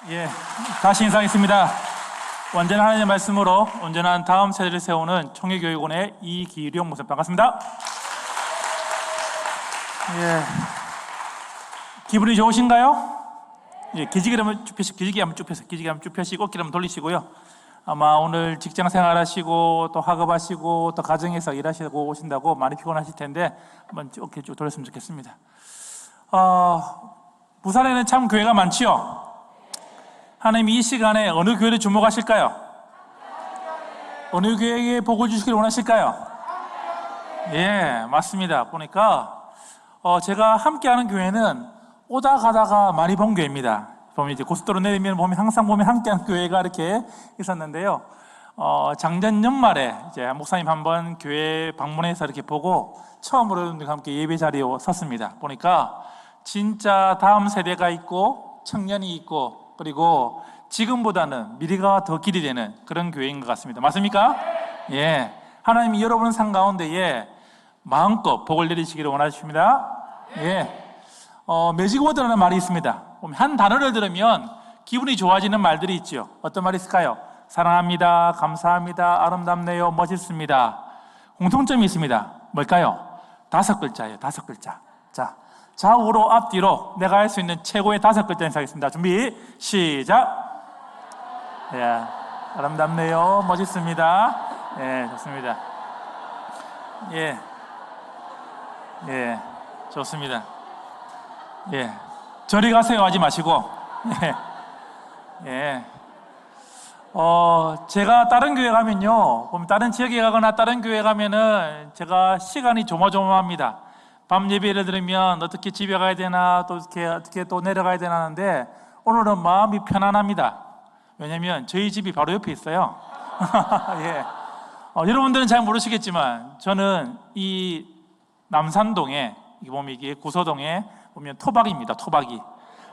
예, 다시 인사하겠습니다. 언제나 하나님의 말씀으로 온전한 다음 세대를 세우는 청해교육원의 이기룡 목사, 반갑습니다. 예, 기분이 좋으신가요? 예, 기지개 한번 쭉 펴시고 어깨를 한번 돌리시고요. 아마 오늘 직장 생활하시고 또 학업하시고 또 가정에서 일하시고 오신다고 많이 피곤하실 텐데 한번 어깨 쭉 돌렸으면 좋겠습니다. 부산에는 참 교회가 많지요. 하나님이 이 시간에 어느 교회를 주목하실까요? 어느 교회에 복을 주시길 원하실까요? 예, 맞습니다. 보니까 제가 함께하는 교회는 오다 가다가 많이 본 교회입니다. 보면 이제 고속도로 내리면 보면 항상 보면 함께하는 교회가 이렇게 있었는데요. 작년 연말에 이제 목사님 한번 교회 방문해서 이렇게 보고 처음으로 여러분들과 함께 예배 자리에 섰습니다. 보니까 진짜 다음 세대가 있고 청년이 있고 그리고 지금보다는 미래가 더 기대되는 그런 교회인 것 같습니다. 맞습니까? 예, 하나님이 여러분 삶 가운데에 마음껏 복을 내리시기를 원하십니다. 예, 매직워드라는 말이 있습니다. 한 단어를 들으면 기분이 좋아지는 말들이 있죠. 어떤 말이 있을까요? 사랑합니다, 감사합니다, 아름답네요, 멋있습니다. 공통점이 있습니다. 뭘까요? 5글자예요. 5글자. 자, 좌우로 앞뒤로 내가 할 수 있는 최고의 5글자 인사하겠습니다. 준비 시작. 예, 아름답네요, 멋있습니다. 예, 좋습니다. 예, 좋습니다. 예, 저리 가세요 하지 마시고 제가 다른 교회 가면요, 보면 다른 지역에 가거나 다른 교회 가면은 제가 시간이 조마조마합니다. 밤 예배를 들으면 어떻게 집에 가야 되나, 또 어떻게 또 내려가야 되나 하는데 오늘은 마음이 편안합니다. 왜냐면 저희 집이 바로 옆에 있어요. 예. 여러분들은 잘 모르시겠지만 저는 이 남산동에 이게 구서동에 보면 토박이입니다. 토박이.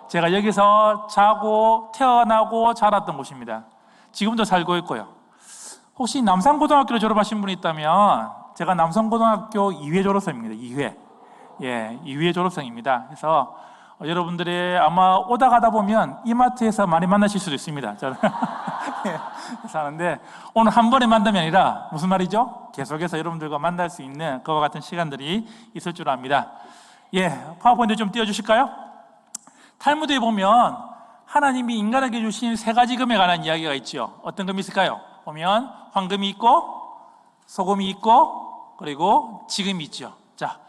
제가 여기서 자고 태어나고 자랐던 곳입니다. 지금도 살고 있고요. 혹시 남산고등학교를 졸업하신 분이 있다면 제가 남산고등학교 2회 졸업생입니다. 2회. 예, 2회 졸업생입니다. 그래서 여러분들이 아마 오다 가다 보면 이마트에서 많이 만나실 수도 있습니다. 저는 그래서 하는데 오늘 한 번에 만남이 아니라 무슨 말이죠? 계속해서 여러분들과 만날 수 있는 그와 같은 시간들이 있을 줄 압니다. 예, 파워포인트 좀 띄워주실까요? 탈무드에 보면 하나님이 인간에게 주신 3가지 금에 관한 이야기가 있죠. 어떤 금이 있을까요? 보면 황금이 있고 소금이 있고 그리고 지금이 있죠. 자,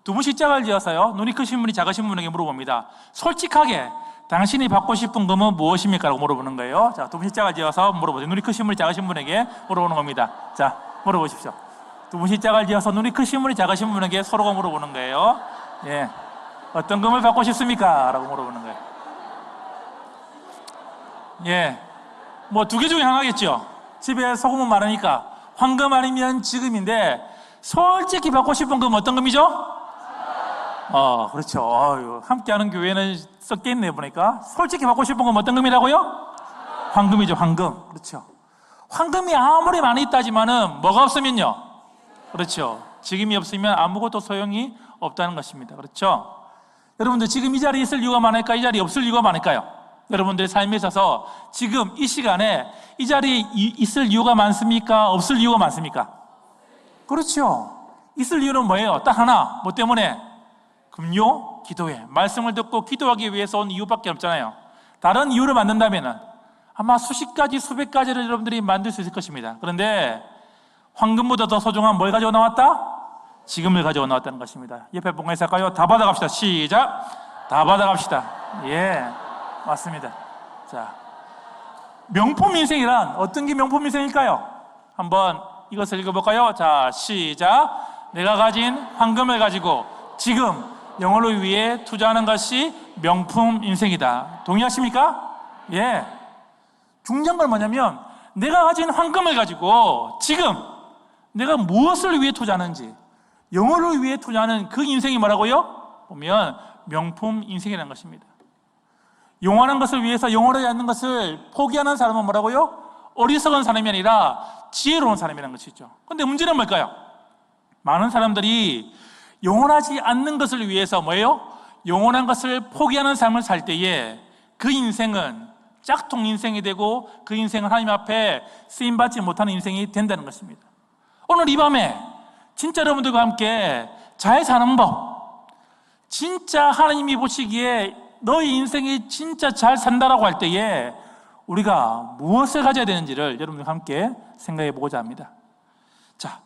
두 분씩 짝을 지어서요, 눈이 크신 분이 작으신 분에게 물어봅니다. 솔직하게 당신이 받고 싶은 금은 무엇입니까? 라고 물어보는 거예요. 자, 두 분씩 짝을 지어서 물어보세요. 눈이 크신 분이 작으신 분에게 물어보는 겁니다. 자, 물어보십시오. 두 분씩 짝을 지어서 눈이 크신 분이 작으신 분에게 서로가 물어보는 거예요. 예, 어떤 금을 받고 싶습니까? 라고 물어보는 거예요. 예, 뭐 2개 중에 하나겠죠. 집에 소금은 많으니까 황금 아니면 지금인데 솔직히 받고 싶은 금은 어떤 금이죠? 그렇죠. 함께하는 교회는 섞여있네 보니까. 솔직히 받고 싶은 건 어떤 금이라고요? 황금이죠. 황금. 그렇죠. 황금이 아무리 많이 있다지만은 뭐가 없으면요, 그렇죠, 지금이 없으면 아무것도 소용이 없다는 것입니다. 그렇죠. 여러분들 지금 이 자리에 있을 이유가 많을까? 이 자리에 없을 이유가 많을까요? 여러분들의 삶에 있어서 지금 이 시간에 이 자리에 있을 이유가 많습니까? 없을 이유가 많습니까? 그렇죠. 있을 이유는 뭐예요? 딱 하나. 뭐 때문에? 금요, 기도회. 말씀을 듣고 기도하기 위해서 온 이유밖에 없잖아요. 다른 이유를 만든다면 아마 수십 가지, 수백 가지를 여러분들이 만들 수 있을 것입니다. 그런데 황금보다 더 소중한 뭘 가지고 나왔다? 지금을 가지고 나왔다는 것입니다. 옆에 봉에서 할까요? 다 받아갑시다. 시작. 다 받아갑시다. 예, 맞습니다. 자, 명품 인생이란 어떤 게 명품 인생일까요? 한번 이것을 읽어볼까요? 자, 시작. 내가 가진 황금을 가지고 지금 영혼을 위해 투자하는 것이 명품 인생이다. 동의하십니까? 예. 중요한 건 뭐냐면 내가 가진 황금을 가지고 지금 내가 무엇을 위해 투자하는지, 영혼을 위해 투자하는 그 인생이 뭐라고요? 보면 명품 인생이라는 것입니다. 영원한 것을 위해서 영원하지 않는 것을 포기하는 사람은 뭐라고요? 어리석은 사람이 아니라 지혜로운 사람이라는 것이죠. 그런데 문제는 뭘까요? 많은 사람들이 영원하지 않는 것을 위해서 뭐예요? 영원한 것을 포기하는 삶을 살 때에 그 인생은 짝퉁 인생이 되고 그 인생은 하나님 앞에 쓰임받지 못하는 인생이 된다는 것입니다. 오늘 이 밤에 진짜 여러분들과 함께 잘 사는 법, 진짜 하나님이 보시기에 너희 인생이 진짜 잘 산다라고 할 때에 우리가 무엇을 가져야 되는지를 여러분들과 함께 생각해 보고자 합니다. 자,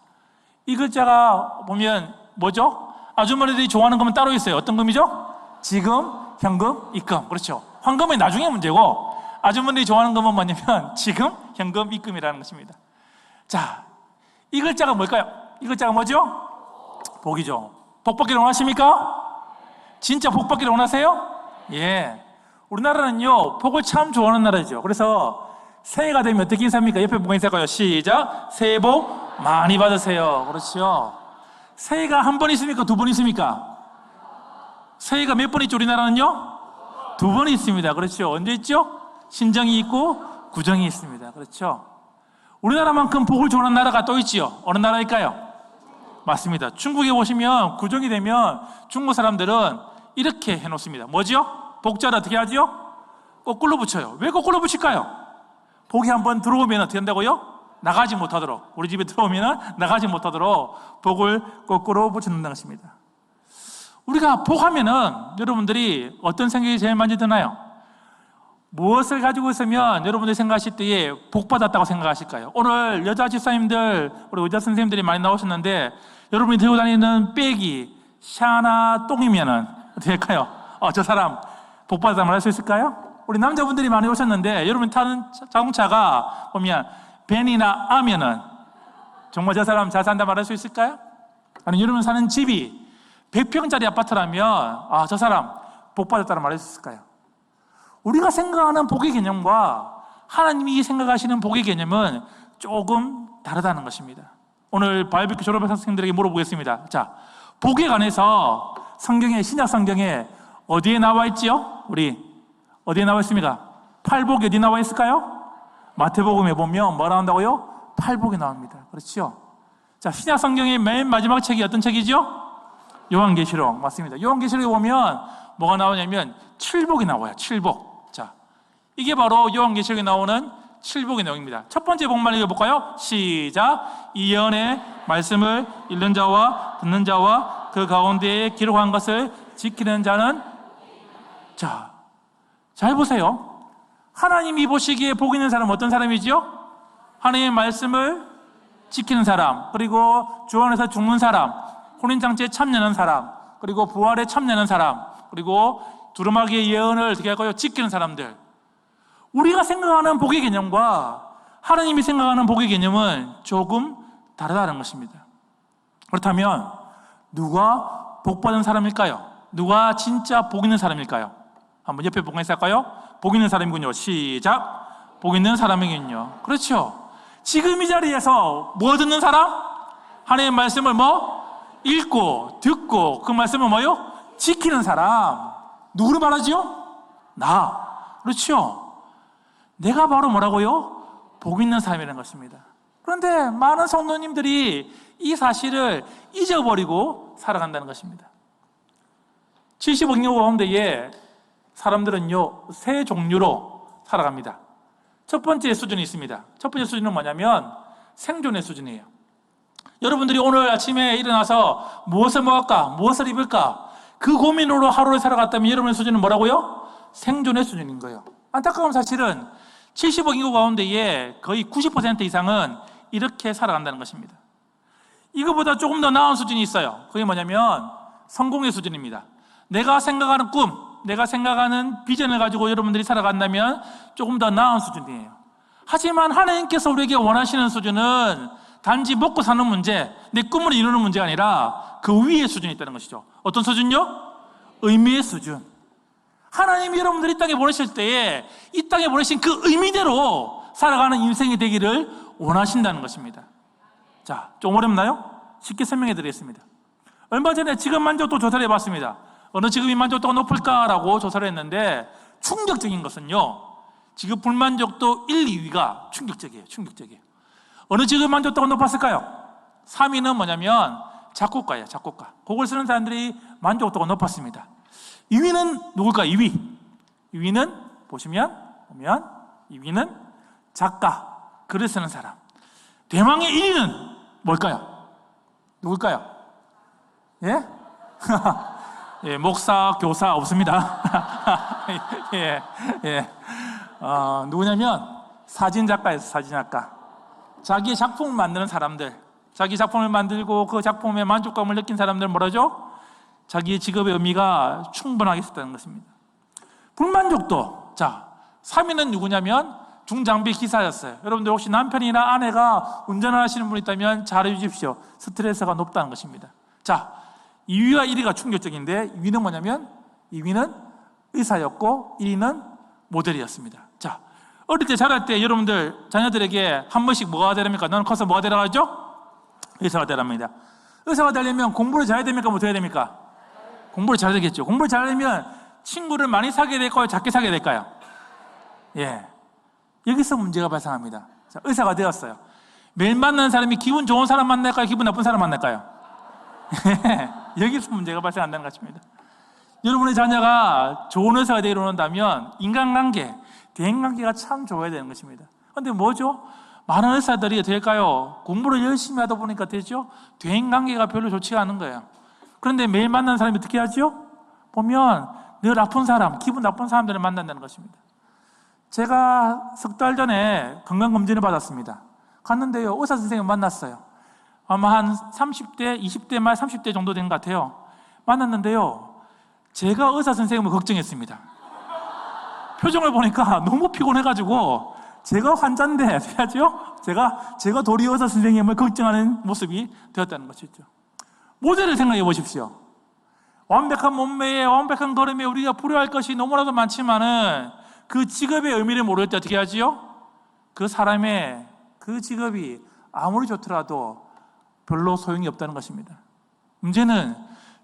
이 글자가 보면 뭐죠? 아주머니들이 좋아하는 금은 따로 있어요. 어떤 금이죠? 지금, 현금, 입금. 그렇죠. 황금은 나중에 문제고 아주머니들이 좋아하는 금은 뭐냐면 지금, 현금, 입금이라는 것입니다. 자, 이 글자가 뭘까요? 이 글자가 뭐죠? 복이죠. 복 받기를 원하십니까? 진짜 복 받기를 원하세요? 예. 우리나라는요, 복을 참 좋아하는 나라죠. 그래서 새해가 되면 어떻게 인사합니까? 옆에 보고 인사할까요? 시작. 새해 복 많이 받으세요. 그렇죠. 새해가 한 번 있습니까? 두 번 있습니까? 새해가 몇 번 있죠? 우리나라는요? 두 번 있습니다. 그렇죠. 언제 있죠? 신정이 있고 구정이 있습니다. 그렇죠. 우리나라만큼 복을 좋아하는 나라가 또 있지요. 어느 나라일까요? 맞습니다. 중국에 보시면 구정이 되면 중국 사람들은 이렇게 해놓습니다. 뭐지요? 복자를 어떻게 하지요? 거꾸로 붙여요. 왜 거꾸로 붙일까요? 복이 한번 들어오면 어떻게 한다고요? 나가지 못하도록. 우리 집에 들어오면 나가지 못하도록 복을 거꾸로 붙여놓는 것입니다. 우리가 복하면은 여러분들이 어떤 생각이 제일 많이 드나요? 무엇을 가지고 있으면 여러분들이 생각하실 때에 복 받았다고 생각하실까요? 오늘 여자 집사님들, 우리 의자 선생님들이 많이 나오셨는데 여러분이 들고 다니는 백이 샤나 똥이면은 어떻게 할까요? 저 사람 복 받았다고 말할 수 있을까요? 우리 남자분들이 많이 오셨는데 여러분이 타는 자동차가 보면 벤이나 아면은 정말 저 사람 잘 산다 말할 수 있을까요? 아니 여러분 사는 집이 100평짜리 아파트라면 저 사람 복 받았다고 말할 수 있을까요? 우리가 생각하는 복의 개념과 하나님이 생각하시는 복의 개념은 조금 다르다는 것입니다. 오늘 바이블 졸업한 학생들에게 물어보겠습니다. 자, 복에 관해서 성경에, 신약 성경에 어디에 나와 있지요? 우리 어디에 나와 있습니까? 팔복이 어디 나와 있을까요? 마태복음에 보면 뭐 나온다고요? 팔복이 나옵니다. 그렇죠? 자, 신약 성경의 맨 마지막 책이 어떤 책이죠? 요한계시록. 맞습니다. 요한계시록에 보면 뭐가 나오냐면 칠복이 나와요. 칠복. 자, 이게 바로 요한계시록에 나오는 칠복의 내용입니다. 첫 번째 복만 읽어볼까요? 시작. 이 예언의 말씀을 읽는 자와 듣는 자와 그 가운데에 기록한 것을 지키는 자는, 자, 잘 보세요. 하나님이 보시기에 복 있는 사람은 어떤 사람이지요? 하나님의 말씀을 지키는 사람, 그리고 주 안에서 죽는 사람, 혼인장치에 참여하는 사람, 그리고 부활에 참여하는 사람, 그리고 두루마기의 예언을 어떻게 할까요? 지키는 사람들. 우리가 생각하는 복의 개념과 하나님이 생각하는 복의 개념은 조금 다르다는 것입니다. 그렇다면 누가 복 받은 사람일까요? 누가 진짜 복 있는 사람일까요? 한번 옆에 보고 있을까요? 복 있는 사람이군요. 시작. 복 있는 사람이군요. 그렇죠. 지금 이 자리에서 뭐 듣는 사람? 하나님의 말씀을 읽고 듣고 그 말씀을 지키는 사람. 누구를 말하지요? 나. 그렇죠. 내가 바로 뭐라고요? 복 있는 사람이라는 것입니다. 그런데 많은 성도님들이 이 사실을 잊어버리고 살아간다는 것입니다. 75인구 가운데에 사람들은요, 세 종류로 살아갑니다. 첫 번째 수준이 있습니다. 첫 번째 수준은 뭐냐면 생존의 수준이에요. 여러분들이 오늘 아침에 일어나서 무엇을 먹을까? 무엇을 입을까? 그 고민으로 하루를 살아갔다면 여러분의 수준은 뭐라고요? 생존의 수준인 거예요. 안타까운 사실은 70억 인구 가운데에 거의 90% 이상은 이렇게 살아간다는 것입니다. 이거보다 조금 더 나은 수준이 있어요. 그게 뭐냐면 성공의 수준입니다. 내가 생각하는 꿈, 내가 생각하는 비전을 가지고 여러분들이 살아간다면 조금 더 나은 수준이에요. 하지만 하나님께서 우리에게 원하시는 수준은 단지 먹고 사는 문제, 내 꿈을 이루는 문제가 아니라 그 위의 수준이 있다는 것이죠. 어떤 수준요? 의미의 수준. 하나님이 여러분들이 이 땅에 보내실 때에 이 땅에 보내신 그 의미대로 살아가는 인생이 되기를 원하신다는 것입니다. 자, 좀 어렵나요? 쉽게 설명해 드리겠습니다. 얼마 전에 직업 만족도 조사를 해봤습니다. 어느 직업이 만족도가 높을까라고 조사를 했는데 충격적인 것은요, 직업 불만족도 1, 2위가 충격적이에요. 어느 직업 만족도가 높았을까요? 3위는 뭐냐면 작곡가예요. 작곡가. 곡을 쓰는 사람들이 만족도가 높았습니다. 2위는 누굴까요? 2위는 보시면 그러면 2위는 작가, 글을 쓰는 사람. 대망의 1위는 뭘까요? 누굴까요? 예? 예, 목사, 교사 없습니다. 예, 예. 누구냐면 사진작가예요, 사진작가. 자기의 작품을 만드는 사람들, 자기 작품을 만들고 그 작품에 만족감을 느낀 사람들 뭐라죠? 자기의 직업의 의미가 충분하게 있었다는 것입니다. 불만족도. 자, 3위는 누구냐면 중장비 기사였어요. 여러분들 혹시 남편이나 아내가 운전을 하시는 분이 있다면 잘해주십시오. 스트레스가 높다는 것입니다. 자, 2위와 1위가 충격적인데 2위는 뭐냐면 2위는 의사였고 1위는 모델이었습니다. 자, 어릴 때 자랄 때 여러분들 자녀들에게 한 번씩 뭐가 되랍니까? 너는 커서 뭐가 되라 하죠? 의사가 되랍니다. 의사가 되려면 공부를 잘해야 됩니까? 뭐 해야 됩니까? 공부를 잘해야 되겠죠. 공부를 잘하려면 친구를 많이 사귀어야 될까요? 작게 사귀어야 될까요? 예, 여기서 문제가 발생합니다. 자, 의사가 되었어요. 매일 만나는 사람이 기분 좋은 사람 만날까요? 기분 나쁜 사람 만날까요? 여기서 문제가 발생한다는 것입니다. 여러분의 자녀가 좋은 의사가 되기로 한다면 인간관계, 대인관계가 참 좋아야 되는 것입니다. 그런데 뭐죠? 많은 의사들이 될까요? 공부를 열심히 하다 보니까 되죠? 대인관계가 별로 좋지가 않은 거예요. 그런데 매일 만나는 사람이 어떻게 하죠? 보면 늘 아픈 사람, 기분 나쁜 사람들을 만난다는 것입니다. 제가 석 달 전에 건강검진을 받았습니다. 갔는데요, 의사 선생님을 만났어요. 아마 한 30대, 20대 말 30대 정도 된 것 같아요. 만났는데요, 제가 의사 선생님을 걱정했습니다. 표정을 보니까 너무 피곤해가지고 제가 환자인데 해야죠? 제가 도리 의사 선생님을 걱정하는 모습이 되었다는 것이죠. 모델을 생각해 보십시오. 완벽한 몸매에 완벽한 걸음에 우리가 부려할 것이 너무나도 많지만은 그 직업의 의미를 모를 때 어떻게 하지요? 그 사람의 그 직업이 아무리 좋더라도 별로 소용이 없다는 것입니다. 문제는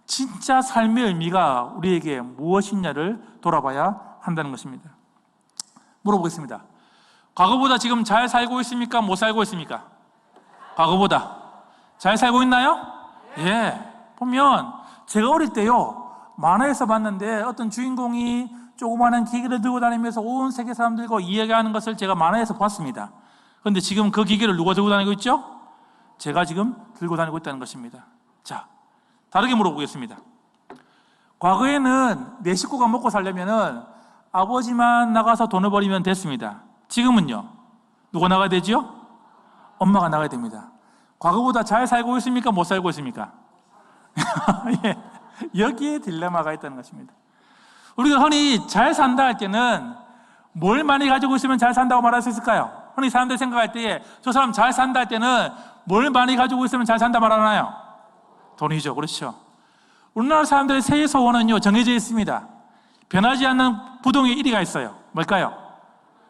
진짜 삶의 의미가 우리에게 무엇이냐를 돌아봐야 한다는 것입니다. 물어보겠습니다. 과거보다 지금 잘 살고 있습니까? 못 살고 있습니까? 과거보다 잘 살고 있나요? 예. 보면 제가 어릴 때요, 만화에서 봤는데 어떤 주인공이 조그마한 기계를 들고 다니면서 온 세계 사람들과 이야기하는 것을 제가 만화에서 봤습니다. 그런데 지금 그 기계를 누가 들고 다니고 있죠? 제가 지금 들고 다니고 있다는 것입니다. 자, 다르게 물어보겠습니다. 과거에는 내 식구가 먹고 살려면은 아버지만 나가서 돈을 벌이면 됐습니다. 지금은요, 누가 나가야 되죠? 엄마가 나가야 됩니다. 과거보다 잘 살고 있습니까? 못 살고 있습니까? 예, 여기에 딜레마가 있다는 것입니다. 우리가 흔히 잘 산다 할 때는 뭘 많이 가지고 있으면 잘 산다고 말할 수 있을까요? 흔히 사람들이 생각할 때에 저 사람 잘 산다 할 때는 뭘 많이 가지고 있으면 잘 산다 말하나요? 돈이죠. 그렇죠. 우리나라 사람들의 새해 소원은요, 정해져 있습니다. 변하지 않는 부동의 1위가 있어요. 뭘까요?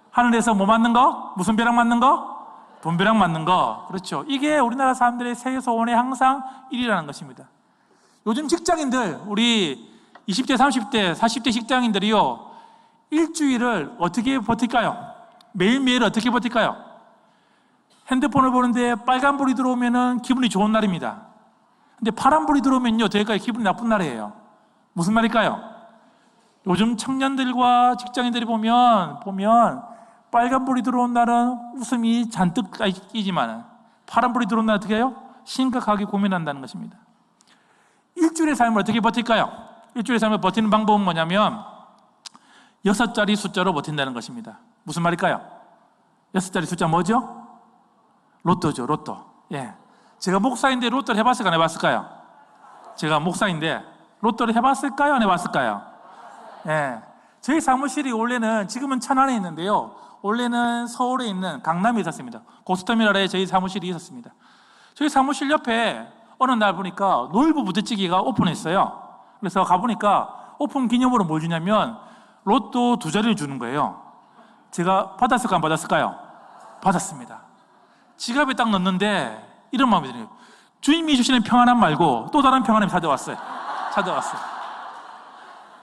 하늘에서 뭐 맞는 거? 무슨 벼락 맞는 거? 돈벼락 맞는 거. 그렇죠. 이게 우리나라 사람들의 새해 소원의 항상 1위라는 것입니다. 요즘 직장인들, 우리 20대, 30대, 40대 직장인들이요, 일주일을 어떻게 버틸까요? 매일매일 어떻게 버틸까요? 핸드폰을 보는데 빨간불이 들어오면은 기분이 좋은 날입니다. 근데 파란불이 들어오면요, 저희까지 기분이 나쁜 날이에요. 무슨 말일까요? 요즘 청년들과 직장인들이 보면 빨간불이 들어온 날은 웃음이 잔뜩 끼지만 파란불이 들어온 날 어떻게 해요? 심각하게 고민한다는 것입니다. 일주일의 삶을 어떻게 버틸까요? 일주일의 삶을 버티는 방법은 뭐냐면 6자리 숫자로 버틴다는 것입니다. 무슨 말일까요? 6자리 숫자 뭐죠? 로또죠, 로또. 예. 제가 목사인데 로또를 해봤을까 안 해봤을까요? 제가 목사인데 로또를 해봤을까요 안 해봤을까요? 예. 저희 사무실이 원래는, 지금은 천안에 있는데요, 원래는 서울에 있는 강남에 있었습니다. 고스터미널에 저희 사무실이 있었습니다. 저희 사무실 옆에 어느 날 보니까 노일부 부대찌개가 오픈했어요. 그래서 가보니까 오픈 기념으로 뭘 주냐면 로또 2자리를 주는 거예요. 제가 받았을까 안 받았을까요? 받았습니다. 지갑에 딱 넣는데 이런 마음이 드네요. 주님이 주시는 평안함 말고 또 다른 평안함이 찾아왔어요.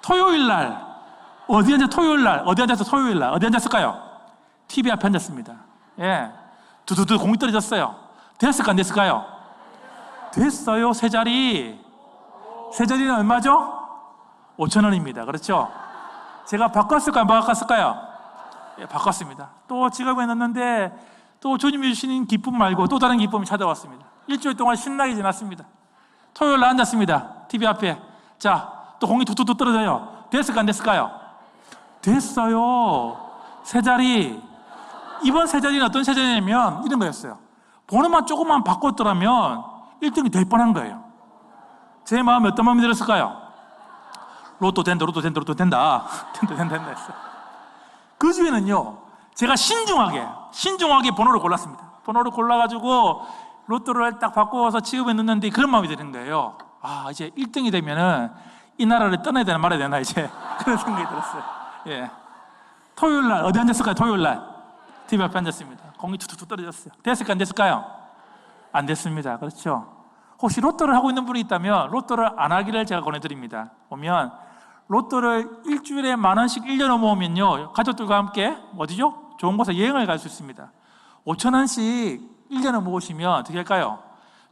토요일 날 어디 앉아서 어디 앉았을까요? TV 앞에 앉았습니다. 예. 두두두 공이 떨어졌어요. 됐을까 안 됐을까요? 됐어요. 세 자리는 얼마죠? 5,000원입니다. 그렇죠? 제가 바꿨을까요 안 바꿨을까요? 예, 바꿨습니다. 또 지갑에 넣었는데 또 주님이 주시는 기쁨 말고 또 다른 기쁨이 찾아왔습니다. 일주일 동안 신나게 지났습니다. 토요일 날 앉았습니다. TV 앞에. 자, 또 공이 툭툭툭 떨어져요. 됐을까 안 됐을까요? 됐어요. 세 자리. 이번 세 자리는 어떤 세 자리냐면 이런 거였어요. 번호만 조금만 바꿨더라면 1등이 될 뻔한 거예요. 제 마음에 어떤 마음이 들었을까요? 로또 된다, 로또 된다, 로또 된다. 된다 했어요. 그 주에는요, 제가 신중하게 번호를 골랐습니다. 번호를 골라가지고 로또를 딱 바꿔서 지갑에 넣는데 그런 마음이 드는 거예요. 아, 이제 1등이 되면은 이 나라를 떠나야 되나 말아야 되나 이제 그런 생각이 들었어요. 예. 토요일 날 어디 앉았을까요? 토요일 날 TV 앞에 앉았습니다. 공이 툭툭툭 떨어졌어요. 됐을까 안 됐을까요? 안 됐습니다. 그렇죠? 혹시 로또를 하고 있는 분이 있다면 로또를 안 하기를 제가 권해드립니다. 보면 로또를 일주일에 10,000원씩 1년을 모으면요, 가족들과 함께 어디죠? 좋은 곳에 여행을 갈 수 있습니다. 5,000원씩 1년을 모으시면 어떻게 할까요?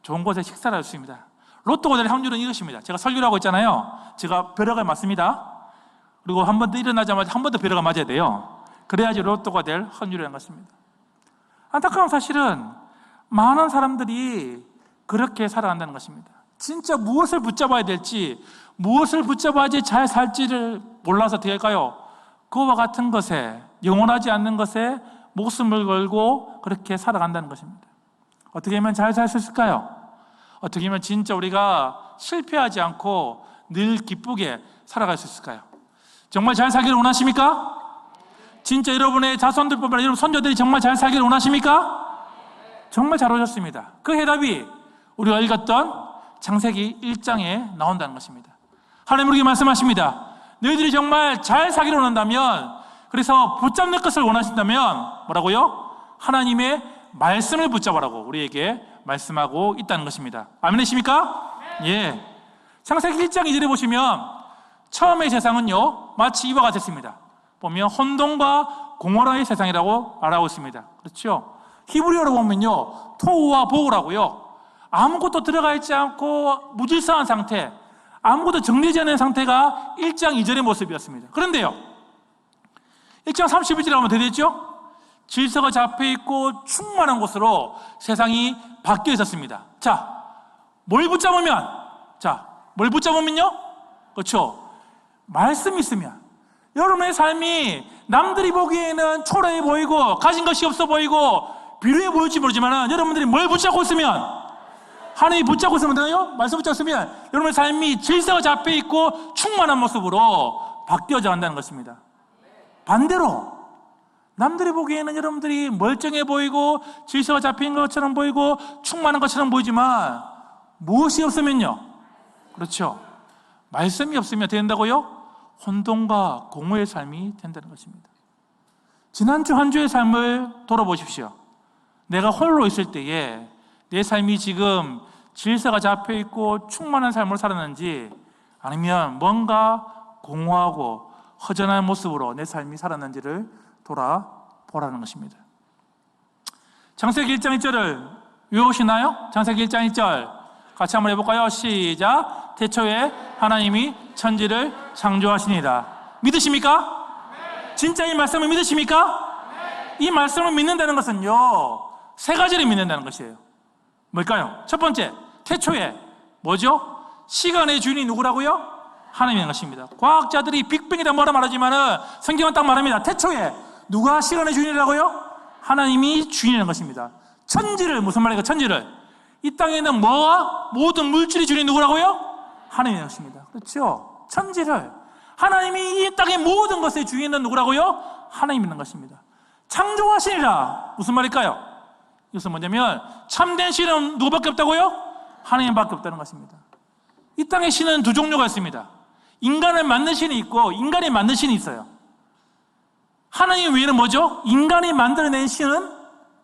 좋은 곳에 식사를 할 수 있습니다. 로또가 될 확률은 이것입니다. 제가 설교를 하고 있잖아요. 제가 벼락을 맞습니다. 그리고 한 번 더 일어나자마자 한 번 더 벼락을 맞아야 돼요. 그래야지 로또가 될 확률이라는 것입니다. 안타까운 사실은 많은 사람들이 그렇게 살아간다는 것입니다. 진짜 무엇을 붙잡아야 될지, 무엇을 붙잡아야지 잘 살지를 몰라서 어떻게 할까요? 그와 같은 것에, 영원하지 않는 것에 목숨을 걸고 그렇게 살아간다는 것입니다. 어떻게 하면 잘 살 수 있을까요? 어떻게 하면 진짜 우리가 실패하지 않고 늘 기쁘게 살아갈 수 있을까요? 정말 잘 살기를 원하십니까? 진짜 여러분의 자손들뿐만 아니라 여러분 손자들이 정말 잘 살기를 원하십니까? 정말 잘 오셨습니다. 그 해답이 우리가 읽었던 창세기 1장에 나온다는 것입니다. 하나님 우리에게 말씀하십니다. 너희들이 정말 잘 살기를 원한다면, 그래서 붙잡는 것을 원하신다면 뭐라고요? 하나님의 말씀을 붙잡으라고 우리에게 말씀하고 있다는 것입니다. 아멘이십니까? 예. 창세기 1장 2절에 보시면 처음의 세상은요, 마치 이와 같았습니다. 보면 혼돈과 공허라의 세상이라고 말하고 있습니다. 그렇죠? 히브리어로 보면요, 토우와 보우라고요. 아무것도 들어가 있지 않고 무질서한 상태, 아무것도 정리되지 않은 상태가 1장 2절의 모습이었습니다. 그런데요, 1장 31절에 가면 어떻게 되죠? 질서가 잡혀있고 충만한 곳으로 세상이 바뀌어 있었습니다. 자, 뭘 붙잡으면요? 그렇죠? 말씀이 있으면. 여러분의 삶이 남들이 보기에는 초라해 보이고 가진 것이 없어 보이고 비루해 보일지 모르지만 여러분들이 뭘 붙잡고 있으면, 하나님이 붙잡고 있으면 되나요? 말씀 붙잡고 있으면 여러분의 삶이 질서가 잡혀있고 충만한 모습으로 바뀌어져 간다는 것입니다. 반대로 남들이 보기에는 여러분들이 멀쩡해 보이고 질서가 잡힌 것처럼 보이고 충만한 것처럼 보이지만 무엇이 없으면요? 그렇죠, 말씀이 없으면 된다고요? 혼돈과 공허의 삶이 된다는 것입니다. 지난주 한 주의 삶을 돌아보십시오. 내가 홀로 있을 때에 내 삶이 지금 질서가 잡혀있고 충만한 삶을 살았는지, 아니면 뭔가 공허하고 허전한 모습으로 내 삶이 살았는지를 돌아보라는 것입니다. 창세기 1장 1절을 외우시나요? 창세기 1장 1절 같이 한번 해볼까요? 시작. 태초에 하나님이 천지를 창조하시니라. 믿으십니까? 네. 진짜 이 말씀을 믿으십니까? 네. 이 말씀을 믿는다는 것은요, 세 가지를 믿는다는 것이에요. 뭘까요? 첫 번째, 태초에 뭐죠? 시간의 주인이 누구라고요? 하나님인 것입니다. 과학자들이 빅뱅이다 뭐라 말하지만은 성경은 딱 말합니다. 태초에 누가 시간의 주인이라고요? 하나님이 주인인 것입니다. 천지를, 무슨 말이에요? 천지를, 이 땅에는 뭐와 모든 물질이 주인이 누구라고요? 하나님인 것입니다. 그렇죠? 천지를, 하나님이 이 땅의 모든 것의 주인은 누구라고요? 하나님인 것입니다. 창조하시니라. 무슨 말일까요? 이것은 뭐냐면 참된 신은 누구밖에 없다고요? 하나님밖에 없다는 것입니다. 이 땅의 신은 두 종류가 있습니다. 인간을 만든 신이 있고 인간이 만든 신이 있어요. 하나님 외에는 뭐죠? 인간이 만들어낸 신은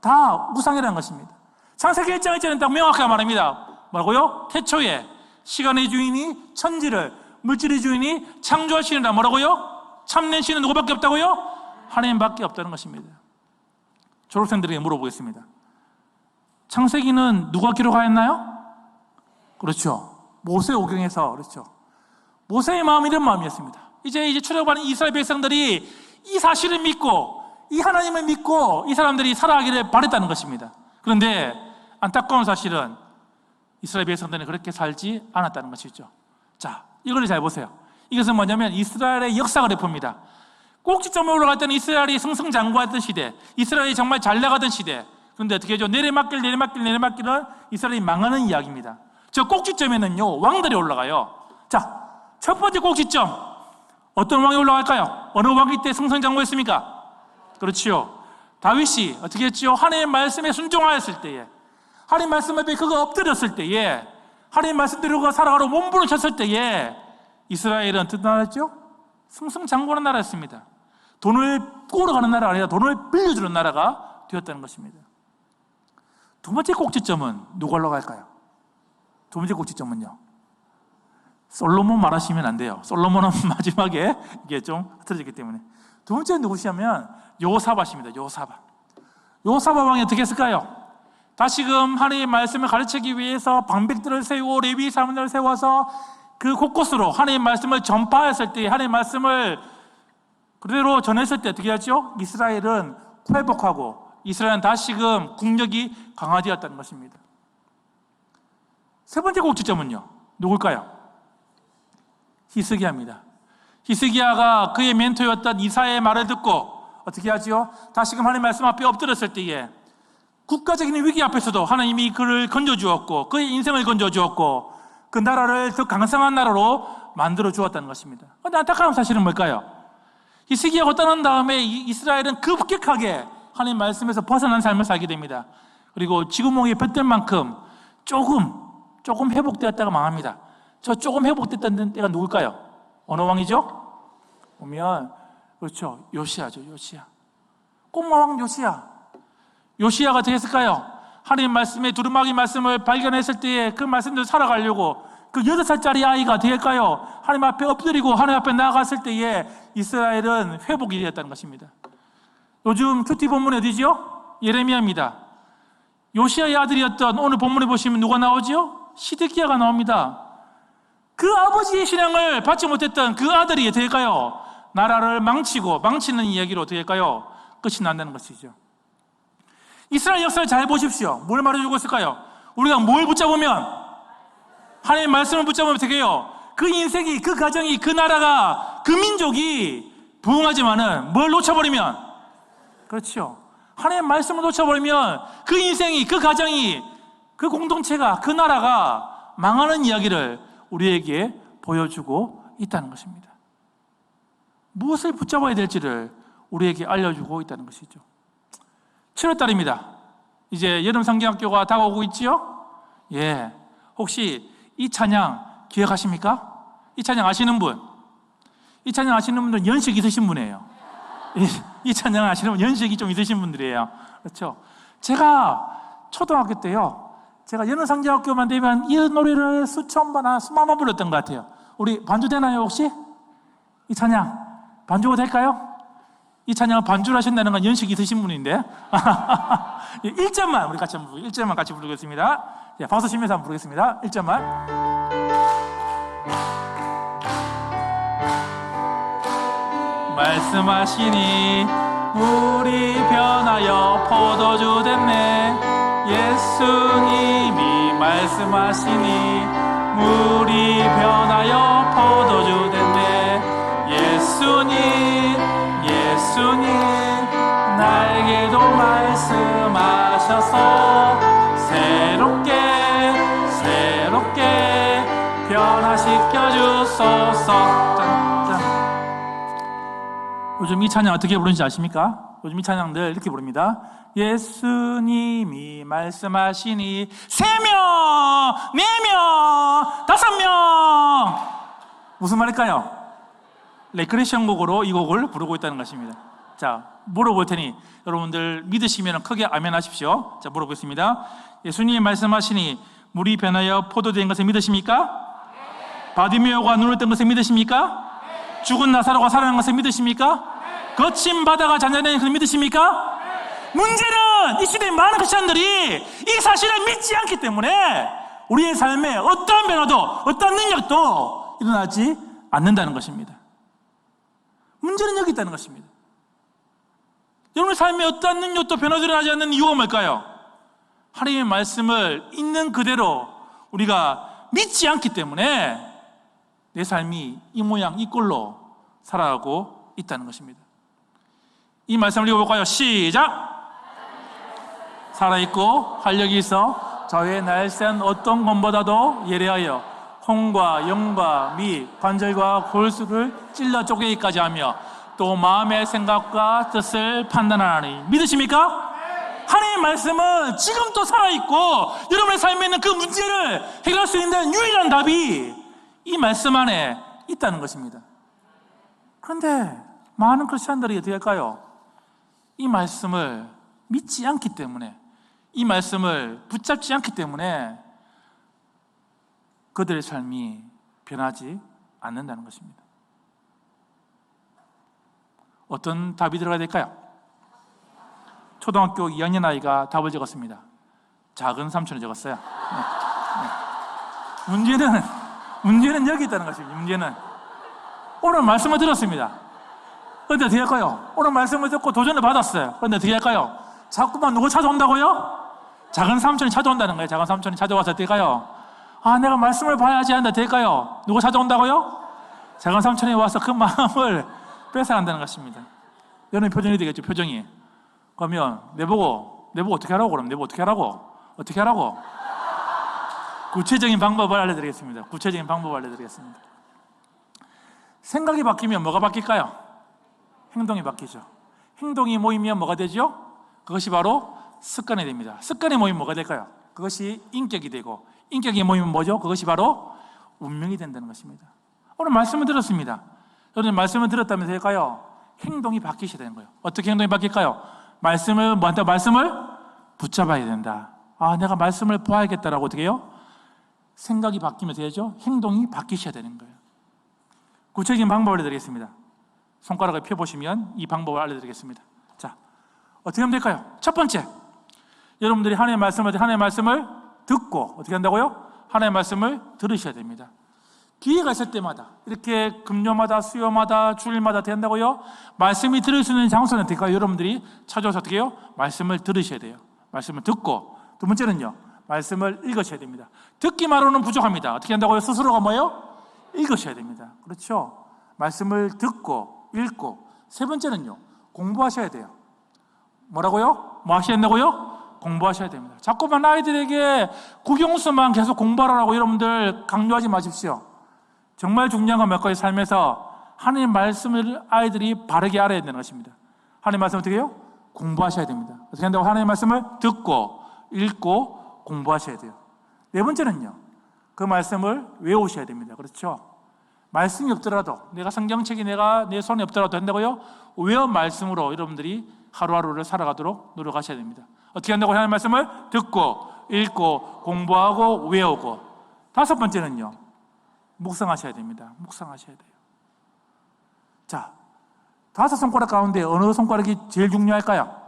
다 우상이라는 것입니다. 창세기 1장 1절은 딱 명확하게 말합니다. 뭐라고요? 태초에 시간의 주인이 천지를, 물질의 주인이 창조하시니라. 뭐라고요? 참된 신은 누구밖에 없다고요? 하나님밖에 없다는 것입니다. 졸업생들에게 물어보겠습니다. 창세기는 누가 기록하였나요? 그렇죠, 모세 오경에서. 그렇죠, 모세의 마음이 이런 마음이었습니다. 이제 출애굽하는 이스라엘 백성들이 이 사실을 믿고 이 하나님을 믿고 이 사람들이 살아가기를 바랬다는 것입니다. 그런데 안타까운 사실은 이스라엘 백성들은 그렇게 살지 않았다는 것이죠. 자, 이걸 잘 보세요. 이것은 뭐냐면 이스라엘의 역사가 래퍼입니다. 꼭지점에 올라갈 때는 이스라엘이 승승장구하던 시대, 이스라엘이 정말 잘 나가던 시대. 그런데 어떻게 하죠? 내리막길은 이스라엘이 망하는 이야기입니다. 저 꼭지점에는요, 왕들이 올라가요. 자, 첫 번째 꼭지점, 어떤 왕이 올라갈까요? 어느 왕이 때 승승장구했습니까? 그렇지요. 다윗이 어떻게 했죠? 하나님의 말씀에 순종하였을 때에, 하나님 말씀 앞에 그가 엎드렸을 때에, 하나님 말씀대로 그가 살아가러 몸부림쳤을 때에 이스라엘은 어떤 나라였죠? 승승장구하는 나라였습니다. 돈을 꾸러가는 나라가 아니라 돈을 빌려주는 나라가 되었다는 것입니다. 두 번째 꼭지점은 누가 올라갈까요? 두 번째 꼭지점은요, 솔로몬 말하시면 안 돼요. 솔로몬은 마지막에 이게 좀 흐트러졌기 때문에. 두 번째는 누구시냐면 여호사밧입니다. 여호사밧 왕이 어떻게 했을까요? 다시금 하나님의 말씀을 가르치기 위해서 방백들을 세우고 레위 사람들을 세워서 그 곳곳으로 하나님의 말씀을 전파했을 때, 하나님의 말씀을 그대로 전했을 때 어떻게 하죠? 이스라엘은 회복하고 이스라엘은 다시금 국력이 강화되었다는 것입니다. 세 번째 꼭지점은요, 누굴까요? 히스기야입니다. 히스기야가 그의 멘토였던 이사야의 말을 듣고 어떻게 하지요? 다시금 하나님의 말씀 앞에 엎드렸을 때에 국가적인 위기 앞에서도 하나님이 그를 건져주었고 그의 인생을 건져주었고 그 나라를 더 강성한 나라로 만들어 주었다는 것입니다. 그런데 안타까운 사실은 뭘까요? 히스기야가 떠난 다음에 이스라엘은 급격하게 하나님 말씀에서 벗어난 삶을 살게 됩니다. 그리고 지구멍에 뱉을 만큼 조금 회복되었다가 망합니다. 저 조금 회복됐다는 때가 누굴까요? 어느 왕이죠? 보면 그렇죠, 요시야죠. 꼬마왕 요시야가 어떻게 했을까요? 하나님 말씀의 두루마기 말씀을 발견했을 때에 그 말씀대로 살아가려고 그 6살짜리 아이가 어떻게 할까요? 하나님 앞에 엎드리고 하나님 앞에 나아갔을 때에 이스라엘은 회복이 되었다는 것입니다. 요즘 큐티 본문이 어디죠? 예레미야입니다. 요시야의 아들이었던, 오늘 본문에 보시면 누가 나오죠? 시드기야가 나옵니다. 그 아버지의 신앙을 받지 못했던 그 아들이 어떻게 할까요? 나라를 망치는 이야기로 어떻게 할까요? 끝이 난다는 것이죠. 이스라엘 역사를 잘 보십시오. 뭘 말해주고 있을까요? 우리가 뭘 붙잡으면, 하나님의 말씀을 붙잡으면 어떻게 해요? 그 인생이, 그 가정이, 그 나라가, 그 민족이 부흥하지만은 뭘 놓쳐버리면, 그렇죠, 하나님의 말씀을 놓쳐버리면 그 인생이, 그 가정이, 그 공동체가, 그 나라가 망하는 이야기를 우리에게 보여주고 있다는 것입니다. 무엇을 붙잡아야 될지를 우리에게 알려주고 있다는 것이죠. 7월달입니다. 이제 여름 성경학교가 다가오고 있지요? 예. 혹시 이 찬양 기억하십니까? 이 찬양 아시는 분? 이 찬양 아시는 분들은 연식 있으신 분이에요. 이 찬양 아시는 분, 연식이 좀 있으신 분들이에요. 그렇죠? 제가 초등학교 때요, 제가 여름 성경학교만 되면 이 노래를 수천 번, 수만 번 불렀던 것 같아요. 우리 반주 되나요, 혹시? 이 찬양 반주가 될까요? 이 찬양을 반주를 하신다는 건 연식이 있으신 분인데 1절만 우리 같이 한번 1절만 같이 부르겠습니다. 자, 박수 치면서 한번 부르겠습니다. 1절만. 말씀하시니 물이 변하여 포도주 됐네. 예수님이 말씀하시니 물이 변하여 포도주 됐네. 예수님 나에게도 말씀하셔서 새롭게 변화시켜 주소서. 요즘 이 찬양 어떻게 부르는지 아십니까? 요즘 이 찬양들 이렇게 부릅니다. 예수님이 말씀하시니 3명, 4명, 5명. 무슨 말일까요? 레크레이션 곡으로 이 곡을 부르고 있다는 것입니다. 자, 물어볼 테니 여러분들 믿으시면 크게 아멘 하십시오. 자, 물어보겠습니다. 예수님이 말씀하시니 물이 변하여 포도된 것을 믿으십니까? 네. 바디메오가 눈을 뜬 것을 믿으십니까? 네. 죽은 나사로가 살아난 것을 믿으십니까? 네. 거친 바다가 잔잔한 것을 믿으십니까? 네. 문제는 이 시대의 많은 크리스천들이 이 사실을 믿지 않기 때문에 우리의 삶에 어떠한 변화도 어떠한 능력도 일어나지 않는다는 것입니다. 문제는 여기 있다는 것입니다. 여러분의 삶에 어떠한 능력도 변화되지 않는 이유가 뭘까요? 하나님의 말씀을 있는 그대로 우리가 믿지 않기 때문에 내 삶이 이 모양 이 꼴로 살아가고 있다는 것입니다. 이 말씀을 읽어볼까요? 시작! 살아있고 활력이 있어 좌우에 날쌘 어떤 것보다도 예리하여 혼과 영과 미 관절과 골수를 찔러 쪼개기까지 하며 또 마음의 생각과 뜻을 판단하나니. 믿으십니까? 하나님의 말씀은 지금도 살아있고 여러분의 삶에 있는 그 문제를 해결할 수 있는 유일한 답이 이 말씀 안에 있다는 것입니다. 그런데 많은 크리스찬들이 어떻게 할까요? 이 말씀을 믿지 않기 때문에, 이 말씀을 붙잡지 않기 때문에 그들의 삶이 변하지 않는다는 것입니다. 어떤 답이 들어가야 될까요? 초등학교 2학년 아이가 답을 적었습니다. 작은 삼촌이 적었어요. 문제는 여기 있다는 것입니다. 문제는 오늘 말씀을 들었습니다. 그런데 어떻게 할까요? 오늘 말씀을 듣고 도전을 받았어요. 그런데 어떻게 할까요? 자꾸만 누구 찾아온다고요? 작은 삼촌이 찾아온다는 거예요. 작은 삼촌이 찾아와서 어떻게 할까요? 내가 말씀을 봐야지 하는데 어떻게 할까요? 누구 찾아온다고요? 작은 삼촌이 와서 그 마음을 뺏어간다는 것입니다. 여러분 표정이 되겠죠? 표정이. 그러면 내보고 어떻게 하라고? 그럼 내보고 어떻게 하라고? 어떻게 하라고? 구체적인 방법을 알려드리겠습니다. 구체적인 방법을 알려드리겠습니다. 생각이 바뀌면 뭐가 바뀔까요? 행동이 바뀌죠. 행동이 모이면 뭐가 되죠? 그것이 바로 습관이 됩니다. 습관이 모이면 뭐가 될까요? 그것이 인격이 되고, 인격이 모이면 뭐죠? 그것이 바로 운명이 된다는 것입니다. 오늘 말씀을 들었습니다. 여러분 말씀을 들었다면 될까요? 행동이 바뀌셔야 되는 거예요. 어떻게 행동이 바뀔까요? 말씀을 붙잡아야 된다. 내가 말씀을 보아야겠다라고 어떻게 해요? 생각이 바뀌면 되죠? 행동이 바뀌셔야 되는 거예요. 구체적인 방법을 알려드리겠습니다. 손가락을 펴보시면 이 방법을 알려드리겠습니다. 자, 어떻게 하면 될까요? 첫 번째, 여러분들이 하나님의 말씀을 듣고 어떻게 한다고요? 하나님의 말씀을 들으셔야 됩니다. 기회가 있을 때마다 이렇게 금요마다 수요마다 주일마다 된다고요? 말씀이 들을 수 있는 장소는 어떨까요? 여러분들이 찾아서 어떻게 해요? 말씀을 들으셔야 돼요. 말씀을 듣고, 두 번째는요, 말씀을 읽으셔야 됩니다. 듣기만으로는 부족합니다. 어떻게 한다고요? 스스로가 뭐예요? 읽으셔야 됩니다. 그렇죠? 말씀을 듣고 읽고, 세 번째는요, 공부하셔야 돼요. 뭐라고요? 뭐 하셔야 된다고요? 공부하셔야 됩니다. 자꾸만 아이들에게 국영수만 계속 공부하라고 여러분들 강요하지 마십시오. 정말 중요한 건 몇 가지 삶에서 하나님 말씀을 아이들이 바르게 알아야 되는 것입니다. 하나님 말씀 어떻게 해요? 공부하셔야 됩니다. 어떻게 한다고? 하나님 말씀을 듣고 읽고 공부하셔야 돼요. 네 번째는요, 그 말씀을 외우셔야 됩니다. 그렇죠? 말씀이 없더라도, 내가 성경책이 내 손에 없더라도 된다고요? 외운 말씀으로 여러분들이 하루하루를 살아가도록 노력하셔야 됩니다. 어떻게 한다고? 하나님 말씀을 듣고 읽고 공부하고 외우고. 다섯 번째는요, 묵상하셔야 됩니다. 묵상하셔야 돼요. 자, 다섯 손가락 가운데 어느 손가락이 제일 중요할까요?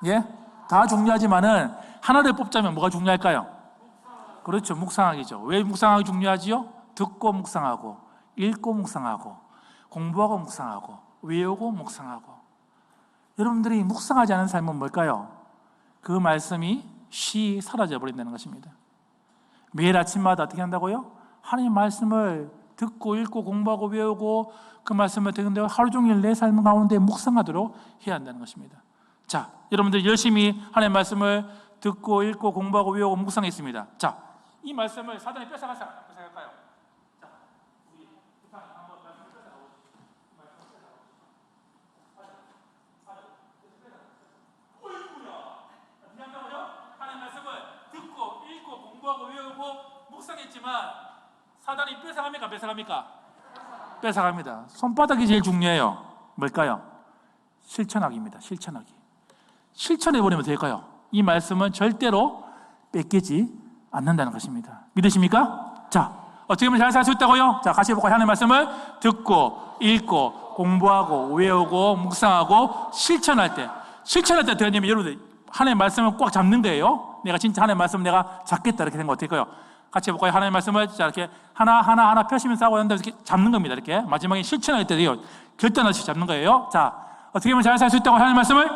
예? 다 중요하지만은 하나를 뽑자면 뭐가 중요할까요? 그렇죠, 묵상하기죠. 왜 묵상하기 중요하지요? 듣고 묵상하고 읽고 묵상하고 공부하고 묵상하고 외우고 묵상하고. 여러분들이 묵상하지 않은 삶은 뭘까요? 그 말씀이 쉬 사라져 버린다는 것입니다. 매일 아침마다 어떻게 한다고요? 하나님 말씀을 듣고 읽고 공부하고 외우고 그 말씀을 듣는데 하루 종일 내 삶 가운데 묵상하도록 해야 한다는 것입니다. 자, 여러분들 열심히 하나님 말씀을 듣고 읽고 공부하고 외우고 묵상했습니다. 자, 이 말씀을 사단이 뺏어갈까요? 자, 우리 한번 말씀을 뺏어가고 하나님 말씀을 듣고 읽고 공부하고 외우고 묵상했지만 사단이 뺏어갑니까? 뺏어갑니까? 뺏어갑니다. 손바닥이 제일 중요해요. 뭘까요? 실천하기입니다. 실천해버리면 될까요? 이 말씀은 절대로 뺏기지 않는다는 것입니다. 믿으십니까? 자, 어떻게 하면 잘 살 수 있다고요? 자, 같이 해볼까요? 하나님의 말씀을 듣고 읽고 공부하고 외우고 묵상하고 실천할 때 어떻게 하냐면 여러분들 하나님의 말씀을 꽉 잡는 거예요. 내가 진짜 하나님의 말씀을 내가 잡겠다 이렇게 된 거 어떨까요? 같이 해볼까요? 하나님의 말씀을 자 이렇게 하나 펴시면서 하고 한다 이렇게 잡는 겁니다. 이렇게 마지막에 실천할 때요 결단 없이 잡는 거예요. 자, 어떻게 하면 잘 살 수 있다고 하나님 말씀을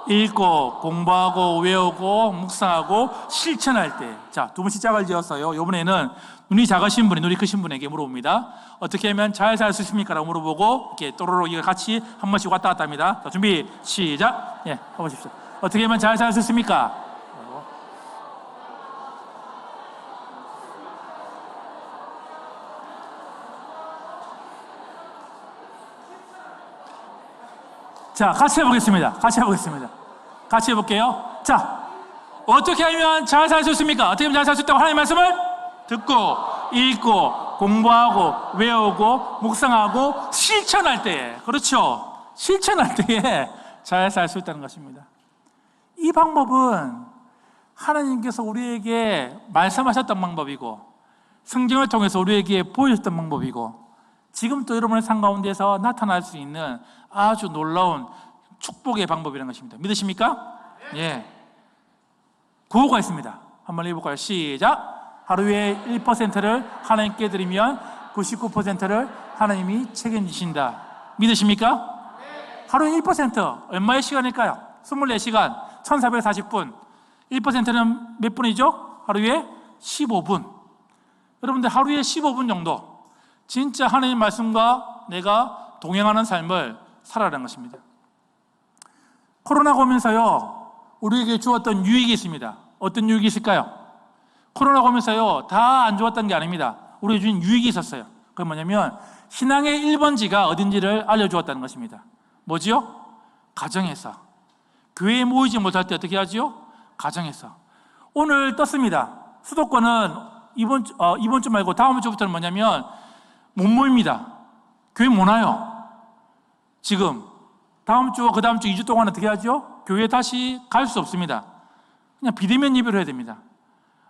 읽고 공부하고 외우고 묵상하고 실천할 때. 자, 두 번 시작을 지었어요. 이번에는 눈이 작으신 분이 눈이 크신 분에게 물어봅니다. 어떻게 하면 잘 살 수 있습니까? 라고 물어보고 이렇게 또로록 이걸 같이 한 번씩 왔다 갔다 합니다. 자, 준비 시작. 예, 해보십시오. 어떻게 하면 잘 살 수 있습니까? 자, 같이 해보겠습니다. 같이 해볼게요. 자, 어떻게 하면 잘 살 수 있습니까? 어떻게 하면 잘 살 수 있다고 하나님의 말씀을 듣고 읽고 공부하고 외우고 묵상하고 실천할 때에, 그렇죠, 실천할 때에 잘 살 수 있다는 것입니다. 이 방법은 하나님께서 우리에게 말씀하셨던 방법이고 성경을 통해서 우리에게 보여줬던 방법이고 지금 또 여러분의 삶 가운데서 나타날 수 있는 아주 놀라운 축복의 방법이라는 것입니다. 믿으십니까? 예. 구호가 있습니다. 한번 해볼까요? 시작. 하루에 1%를 하나님께 드리면 99%를 하나님이 책임지신다. 믿으십니까? 하루에 1% 얼마의 시간일까요? 24시간 1440분. 1%는 몇 분이죠? 하루에 15분. 여러분들 하루에 15분 정도 진짜 하나님 말씀과 내가 동행하는 삶을 살아라는 것입니다. 코로나가 오면서요, 우리에게 주었던 유익이 있습니다. 어떤 유익이 있을까요? 코로나가 오면서요, 다 안 좋았던 게 아닙니다. 우리에게 주신 유익이 있었어요. 그게 뭐냐면 신앙의 1번지가 어딘지를 알려주었다는 것입니다. 뭐지요? 가정에서. 교회에 모이지 못할 때 어떻게 하지요? 가정에서. 오늘 떴습니다. 수도권은 이번 주 말고 다음 주부터는 뭐냐면 못 모입니다. 교회 못 와요. 지금 다음 주와 그 다음 주 2주 동안 어떻게 하죠? 교회 다시 갈 수 없습니다. 그냥 비대면 예배를 해야 됩니다.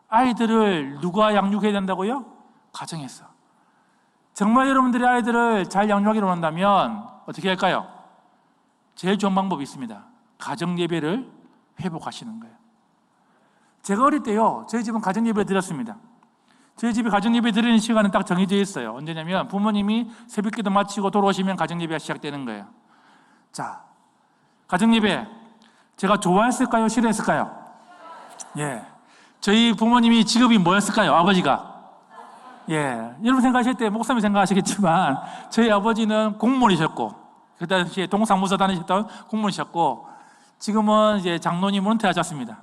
아이들을 누가 양육해야 된다고요? 가정에서. 정말 여러분들이 아이들을 잘 양육하기로 한다면 어떻게 할까요? 제일 좋은 방법이 있습니다. 가정 예배를 회복하시는 거예요. 제가 어릴 때요, 저희 집은 가정 예배를 드렸습니다. 저희 집에 가정 예배 드리는 시간은 딱 정해져 있어요. 언제냐면 부모님이 새벽기도 마치고 돌아오시면 가정 예배가 시작되는 거예요. 자, 가정 예배 제가 좋아했을까요? 싫어했을까요? 예, 저희 부모님이 직업이 뭐였을까요? 아버지가. 예, 여러분 생각하실 때 목사님 생각하시겠지만 저희 아버지는 공무원이셨고 그 당시에 동사무소 다니셨던 공무원이셨고 지금은 이제 장로님은 은퇴하셨습니다.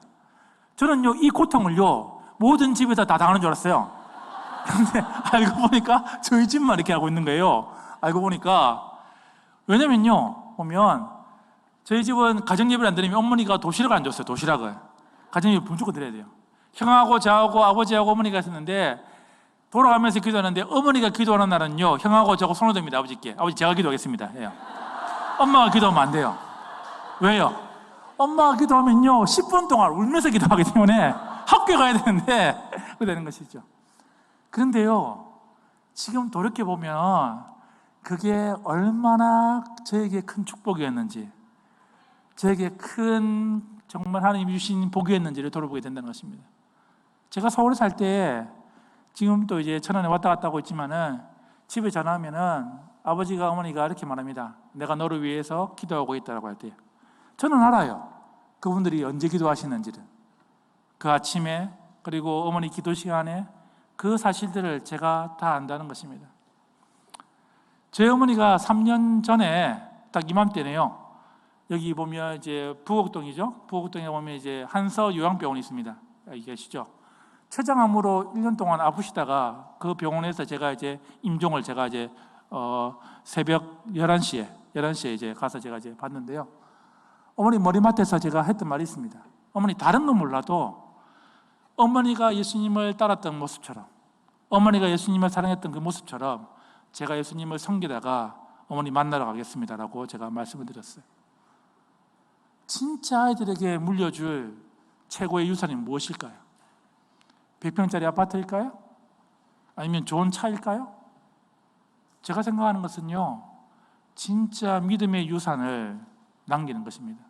저는요, 이 고통을요 모든 집에서 다 당하는 줄 알았어요. 근데 알고 보니까 저희 집만 이렇게 하고 있는 거예요. 알고 보니까. 왜냐면요, 보면 저희 집은 가정예배를 안 드리면 어머니가 도시락을 안 줬어요. 도시락을. 가정예배 무조건 드려야 돼요. 형하고 저하고 아버지하고 어머니가 있었는데 돌아가면서 기도하는데 어머니가 기도하는 날은요, 형하고 저하고 손을 듭니다. 아버지께. 아버지 제가 기도하겠습니다. 해요. 엄마가 기도하면 안 돼요. 왜요? 엄마가 기도하면요 10분 동안 울면서 기도하기 때문에 학교에 가야 되는데 그렇게 되는 것이죠. 그런데요, 지금 돌이켜보면 그게 얼마나 저에게 큰 축복이었는지, 저에게 큰 정말 하나님이 주신 복이었는지를 돌아보게 된다는 것입니다. 제가 서울에 살 때 지금 또 이제 천안에 왔다 갔다 하고 있지만은 집에 전화하면은 아버지가 어머니가 이렇게 말합니다. 내가 너를 위해서 기도하고 있다고 할 때 저는 알아요. 그분들이 언제 기도하시는지를. 그 아침에 그리고 어머니 기도 시간에 그 사실들을 제가 다 안다는 것입니다. 저희 어머니가 3년 전에 딱 이맘때네요. 여기 보면 이제 부곡동이죠. 부곡동에 보면 이제 한서 요양병원이 있습니다. 여기 계시죠. 췌장암으로 1년 동안 아프시다가 그 병원에서 제가 이제 임종을 제가 이제 새벽 11시에 이제 가서 제가 이제 봤는데요. 어머니 머리맡에서 제가 했던 말이 있습니다. 어머니 다른 건 몰라도 어머니가 예수님을 따랐던 모습처럼, 어머니가 예수님을 사랑했던 그 모습처럼 제가 예수님을 섬기다가 어머니 만나러 가겠습니다라고 제가 말씀을 드렸어요. 진짜 아이들에게 물려줄 최고의 유산이 무엇일까요? 100평짜리 아파트일까요? 아니면 좋은 차일까요? 제가 생각하는 것은요, 진짜 믿음의 유산을 남기는 것입니다.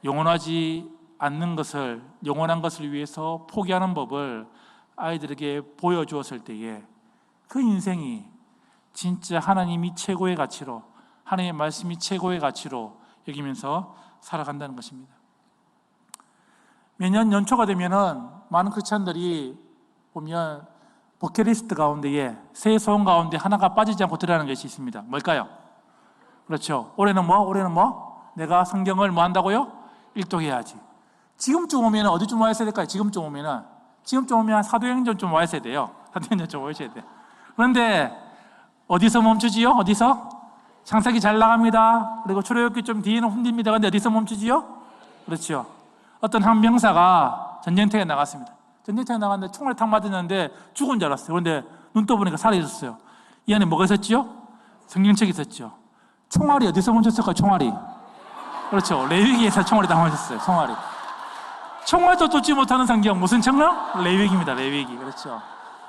영원하지 않는 것을, 영원한 것을 위해서 포기하는 법을 아이들에게 보여주었을 때에 그 인생이 진짜 하나님이 최고의 가치로, 하나님의 말씀이 최고의 가치로 여기면서 살아간다는 것입니다. 매년 연초가 되면은 많은 크리스찬들이 보면 버킷리스트 가운데에 새해 소원 가운데 하나가 빠지지 않고 들어가는 것이 있습니다. 뭘까요? 그렇죠. 올해는 뭐? 내가 성경을 뭐 한다고요? 일독해야지. 지금쯤 오면 어디쯤 와 있어야 될까요? 지금쯤 오면 사도행전 좀 와 있어야 돼요. 사도행전 좀 와 있어야 돼요. 그런데 어디서 멈추지요? 어디서? 창세기 잘 나갑니다. 그리고 출애굽기 좀 뒤에는 흔듭니다. 그런데 어디서 멈추지요? 그렇죠. 어떤 한 병사가 전쟁터에 나갔습니다. 전쟁터에 나갔는데 총알 탁 맞았는데 죽은 줄 알았어요. 그런데 눈 떠보니까 살아있었어요. 이 안에 뭐가 있었죠? 성경책이 있었죠. 총알이 어디서 멈췄을까요? 총알이. 그렇죠. 레위기에서 총알이 다 멈췄어요. 총알도 쫓지 못하는 성경 무슨 책요? 레위기입니다. 레위기. 그렇죠.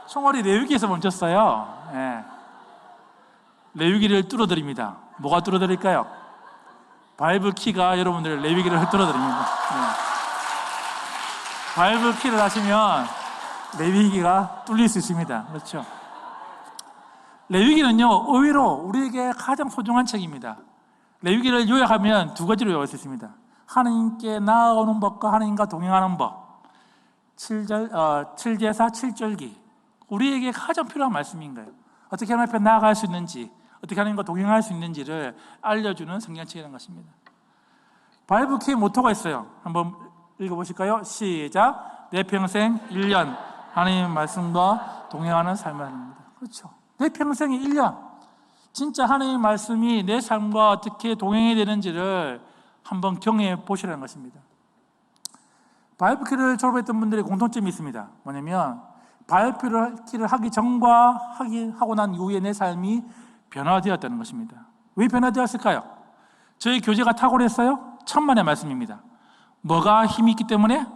총알이 레위기에서 멈췄어요. 예. 레위기를 뚫어드립니다. 뭐가 뚫어드릴까요? 바이블 키가 여러분들 레위기를 뚫어드립니다. 예. 바이블 키를 하시면 레위기가 뚫릴 수 있습니다. 그렇죠. 레위기는요, 의외로 우리에게 가장 소중한 책입니다. 레위기를 요약하면 두 가지로 요약할 수 있습니다. 하나님께 나아오는 법과 하나님과 동행하는 법. 7제사 7절기. 우리에게 가장 필요한 말씀인 거예요. 어떻게 하나님 앞에 나아갈 수 있는지, 어떻게 하나님과 동행할 수 있는지를 알려주는 성경책이라는 것입니다. 바이블 키의 모토가 있어요. 한번 읽어보실까요? 시작. 내 평생 1년 하나님의 말씀과 동행하는 삶을 합니다. 그렇죠. 내 평생이 1년. 진짜 하나님의 말씀이 내 삶과 어떻게 동행이 되는지를 한번 경험해 보시라는 것입니다. 바이블 키를 졸업했던 분들의 공통점이 있습니다. 뭐냐면 바이블 키를 하기 전과 하고 난 이후에 내 삶이 변화되었다는 것입니다. 왜 변화되었을까요? 저희 교제가 탁월했어요? 천만의 말씀입니다. 뭐가 힘이 있기 때문에?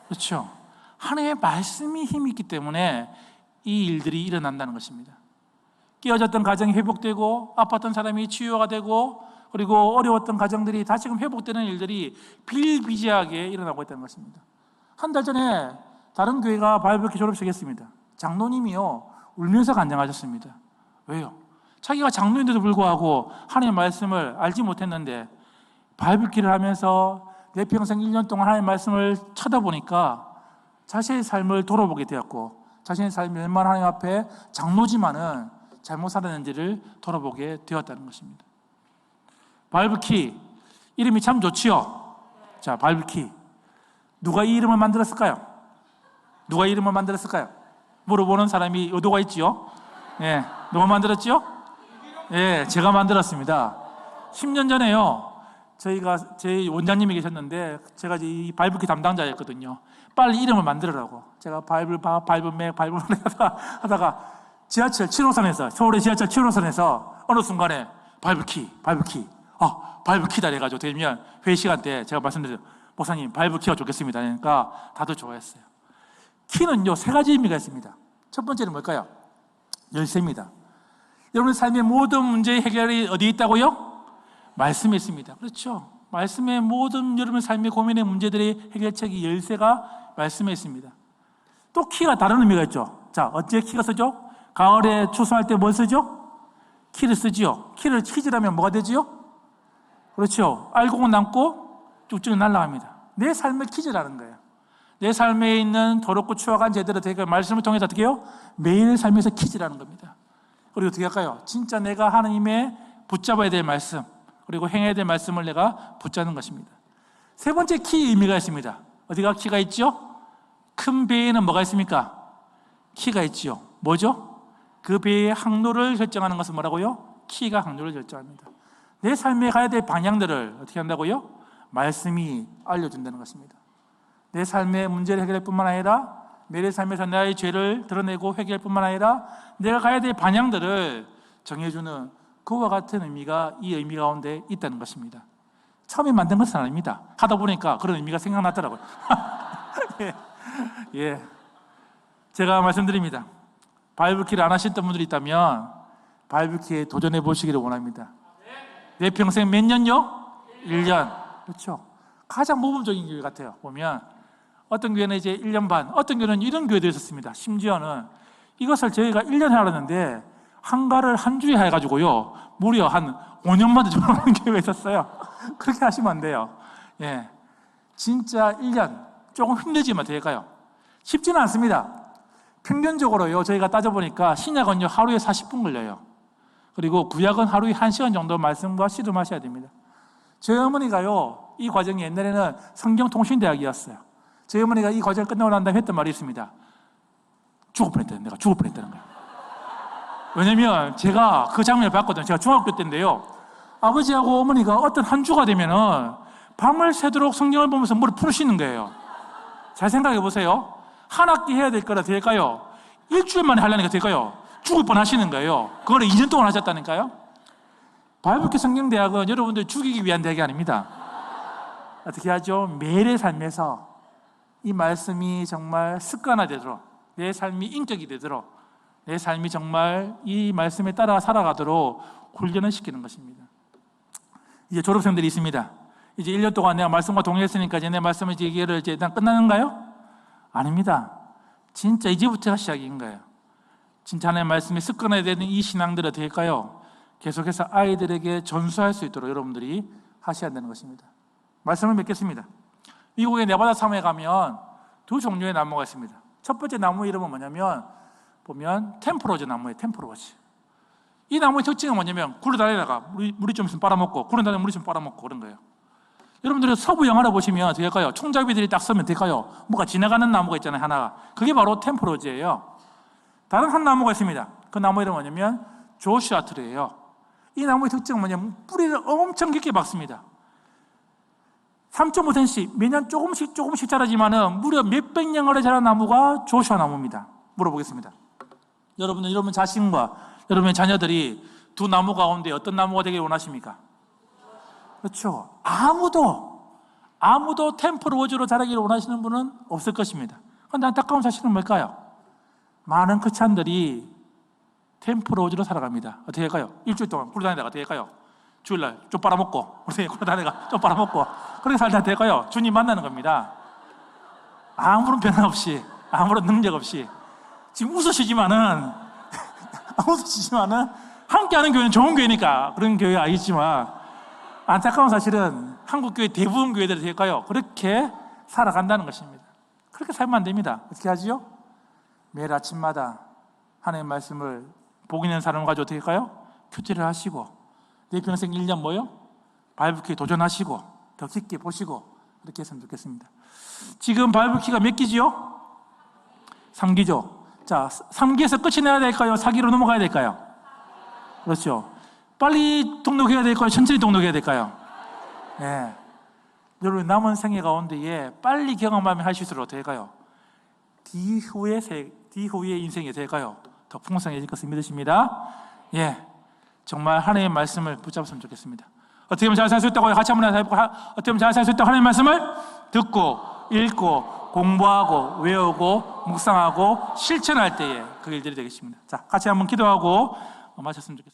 그렇죠. 하나님의 말씀이 힘이 있기 때문에 이 일들이 일어난다는 것입니다. 깨어졌던 가정이 회복되고 아팠던 사람이 치유가 되고 그리고 어려웠던 가정들이 다시금 회복되는 일들이 비일비재하게 일어나고 있다는 것입니다. 한 달 전에 다른 교회가 바이블키 졸업식 했습니다. 장로님이요 울면서 간증하셨습니다. 왜요? 자기가 장로인데도 불구하고 하나님의 말씀을 알지 못했는데 바이블키를 하면서 내 평생 1년 동안 하나님의 말씀을 쳐다보니까 자신의 삶을 돌아보게 되었고 자신의 삶이 얼마나 하나님 앞에 장로지만은 잘못 살았는지를 돌아보게 되었다는 것입니다. 바이블키 이름이 참 좋지요. 자, 바이블키 누가 이 이름을 만들었을까요? 누가 이 이름을 만들었을까요? 물어보는 사람이 의도가 있지요. 예, 누가 만들었지요? 예, 제가 만들었습니다. 10년 전에요. 제 원장님이 계셨는데 제가 이 바이블키 담당자였거든요. 빨리 이름을 만들으라고. 제가 바이블 하다가 지하철 7호선에서 서울의 지하철 7호선에서 어느 순간에 바이블키 바이블키다 해가지고 되면 회의 시간 때 제가 말씀드렸어요. 목사님 바이블키가 좋겠습니다. 그러니까 다들 좋아했어요. 키는요 3가지 의미가 있습니다. 첫 번째는 뭘까요? 열쇠입니다. 여러분의 삶의 모든 문제의 해결이 어디에 있다고요? 말씀에 있습니다. 그렇죠. 말씀의 모든 여러분의 삶의 고민의 문제들의 해결책이 열쇠가 말씀에 있습니다. 또 키가 다른 의미가 있죠. 자, 어째 키가 쓰죠? 가을에 추수할 때 뭘 쓰죠? 키를 쓰지요. 키를 퀴즈라면 뭐가 되지요? 그렇죠. 알고 남고 쭉쭉 날아갑니다. 내 삶을 퀴즈라는 거예요. 내 삶에 있는 더럽고 추악한 죄들을 되게 말씀을 통해서 어떻게 해요? 매일 삶에서 퀴즈라는 겁니다. 그리고 어떻게 할까요? 진짜 내가 하나님의 붙잡아야 될 말씀 그리고 행해야 될 말씀을 내가 붙잡는 것입니다. 세 번째 키 의미가 있습니다. 어디가 키가 있죠? 큰 배에는 뭐가 있습니까? 키가 있지요. 뭐죠? 그 배의 항로를 결정하는 것은 뭐라고요? 키가 항로를 결정합니다. 내 삶에 가야 될 방향들을 어떻게 한다고요? 말씀이 알려준다는 것입니다. 내 삶의 문제를 해결할 뿐만 아니라 매일 삶에서 나의 죄를 드러내고 회개할 뿐만 아니라 내가 가야 될 방향들을 정해주는 그와 같은 의미가 이 의미 가운데 있다는 것입니다. 처음에 만든 것은 아닙니다. 하다 보니까 그런 의미가 생각나더라고요. 예. 제가 말씀드립니다. 바이블키를 안 하셨던 분들이 있다면 바이블키에 도전해 보시기를 원합니다. 내 평생 몇 년요? 1년. 그렇죠. 가장 모범적인 교회 같아요. 보면 어떤 교회는 이제 1년 반, 어떤 교회는 이런 교회도 있었습니다. 심지어는 이것을 저희가 1년 하려는데 한가를 한 주에 해가지고요 무려 한 5년마다 졸업하는 교회가 있었어요. 그렇게 하시면 안 돼요. 예, 진짜 1년 조금 힘들지만 될까요? 쉽지는 않습니다. 평균적으로요, 저희가 따져보니까 신약은요 하루에 40분 걸려요. 그리고 구약은 하루에 1시간 정도 말씀과 씨름하셔야 됩니다. 저희 어머니가요, 이 과정이 옛날에는 성경통신대학이었어요. 저희 어머니가 이 과정을 끝나고 난 다음에 했던 말이 있습니다. 죽을 뻔했다. 내가 죽을 뻔했다는 거예요. 왜냐면 제가 그 장면을 봤거든요. 제가 중학교 때인데요, 아버지하고 어머니가 어떤 한 주가 되면은 밤을 새도록 성경을 보면서 물을 푸시는 거예요. 잘 생각해 보세요. 한 학기 해야 될 거라 될까요? 일주일 만에 하려니까 될까요? 죽을 뻔 하시는 거예요. 그걸 2년 동안 하셨다니까요. 바이블 성경대학은 여러분들 죽이기 위한 대학이 아닙니다. 어떻게 하죠? 매일의 삶에서 이 말씀이 정말 습관화되도록, 내 삶이 인격이 되도록, 내 삶이 정말 이 말씀에 따라 살아가도록 훈련을 시키는 것입니다. 이제 졸업생들이 있습니다. 이제 1년 동안 내가 말씀과 동의했으니까 이제 내 말씀을 얘기를 이제 일단 끝나는가요? 아닙니다. 진짜 이제부터가 시작인 거예요. 진짜 하나님의 말씀이 습관화되는 이 신앙들이 될까요? 계속해서 아이들에게 전수할 수 있도록 여러분들이 하셔야 되는 것입니다. 말씀을 맺겠습니다. 미국의 네바다 섬에 가면 두 종류의 나무가 있습니다. 첫 번째 나무 이름은 뭐냐면 보면 템프로즈 나무예요. 템프로즈. 이 나무의 특징은 뭐냐면 굴러다니다가 물이 좀 있으면 빨아먹고, 굴러다니다가 물이 좀 빨아먹고 그런 거예요. 여러분들이 서부 영화를 보시면 될까요? 총잡이들이 딱 서면 될까요? 뭐가 지나가는 나무가 있잖아요, 하나가. 그게 바로 템프로즈예요. 다른 한 나무가 있습니다. 그 나무 이름은 뭐냐면 조슈아 트리예요. 이 나무의 특징은 뭐냐면 뿌리를 엄청 깊게 박습니다. 3.5cm, 매년 조금씩 자라지만은 무려 몇백 년을 자란 나무가 조슈아 나무입니다. 물어보겠습니다. 여러분 자신과 여러분의 자녀들이 두 나무 가운데 어떤 나무가 되길 원하십니까? 그렇죠. 아무도 템프로즈로 자라기를 원하시는 분은 없을 것입니다. 그런데 안타까운 사실은 뭘까요? 많은 크리스찬들이 템프로즈로 살아갑니다. 어떻게 할까요? 일주일 동안 굴러다니다가 어떻게 할까요? 주일날 좀 빨아먹고, 굴러다니다가 좀 빨아먹고, 그렇게 살다 될까요? 주님 만나는 겁니다. 아무런 변화 없이, 아무런 능력 없이. 지금 웃으시지만은 함께하는 교회는 좋은 교회니까 그런 교회가 아니지만, 안타까운 사실은 한국교회 대부분 교회들이 될까요? 그렇게 살아간다는 것입니다. 그렇게 살면 안 됩니다. 어떻게 하지요? 매일 아침마다 하나님의 말씀을 복 있는 사람을 가지고 어떻게 할까요? 교제를 하시고, 내 평생 1년 뭐요? 바이블키에 도전하시고 더 깊게 보시고 그렇게 했으면 좋겠습니다. 지금 바이블키가 몇 기지요? 3기죠. 자, 3기에서 끝이 나야 될까요? 4기로 넘어가야 될까요? 그렇죠. 빨리 등록해야 될까요? 천천히 등록해야 될까요? 네. 여러분 남은 생애 가운데에 빨리 경험하면 하실수록 어떻게 할까요? 뒤후의 인생이 될까요? 더 풍성해질 것을 믿으십니다. 예, 정말 하나님의 말씀을 붙잡았으면 좋겠습니다. 어떻게 하면 잘 살 수 있다고 같이 한번 해볼까요? 어떻게 하면 잘 살 수 있다고 하나님의 말씀을 듣고 읽고 공부하고 외우고 묵상하고 실천할 때에 그 일들이 되겠습니다. 자, 같이 한번 기도하고 마쳤으면 좋겠습니다.